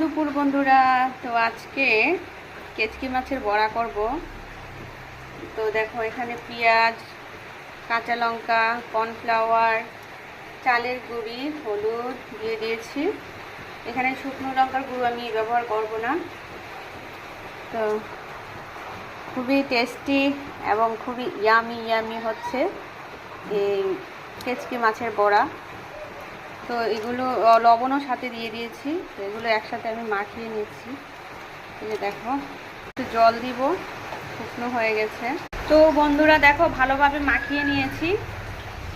দুপুর বন্ধুরা। তো আজকে কেচকি মাছের বড়া করব। তো দেখো এখানে পেঁয়াজ, কাঁচা লঙ্কা, কর্নফ্লাওয়ার, চালের গুঁড়ি, হলুদ দিয়ে দিয়েছি। এখানে শুকনো লঙ্কার গুঁড়ো আমি ব্যবহার করব না। তো খুবই টেস্টি এবং খুবই ইয়ামি হচ্ছে এই কেচকি মাছের বড়া। তো এগুলো লবণও সাথে দিয়ে দিয়েছি। তো এগুলো একসাথে আমি মাখিয়ে নিচ্ছি। এই যে দেখো, একটু জল দিব, শুকনো হয়ে গেছে। তো বন্ধুরা দেখো, ভালোভাবে মাখিয়ে নিয়েছি।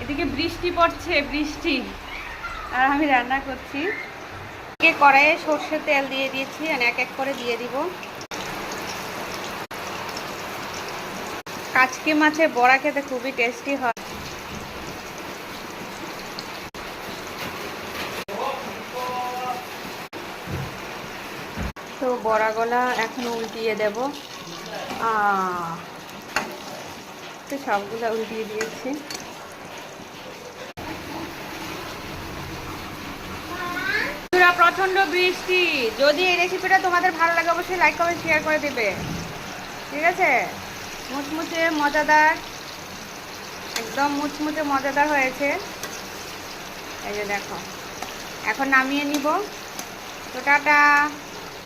এদিকে বৃষ্টি পড়ছে, বৃষ্টি, আর আমি রান্না করছি। কড়াইয়ে সর্ষের তেল দিয়ে দিয়েছি, আর এক এক করে দিয়ে দিব। কাচকি মাছের বড়া খেতে খুবই টেস্টি হয়। তো বড়াগুলা এখন উল্টিয়ে দেব। তো সবগুলো উল্টিয়ে দিয়েছি। প্রচন্ড বৃষ্টি। যদি এই রেসিপিটা তোমাদের ভালো লাগে অবশ্যই লাইক কমেন্ট শেয়ার করে দেবে, ঠিক আছে? মুচমুচে মজাদার, একদম মুচমুচে মজাদার হয়েছে। এই যে দেখো, এখন নামিয়ে নিব। তো টাটা।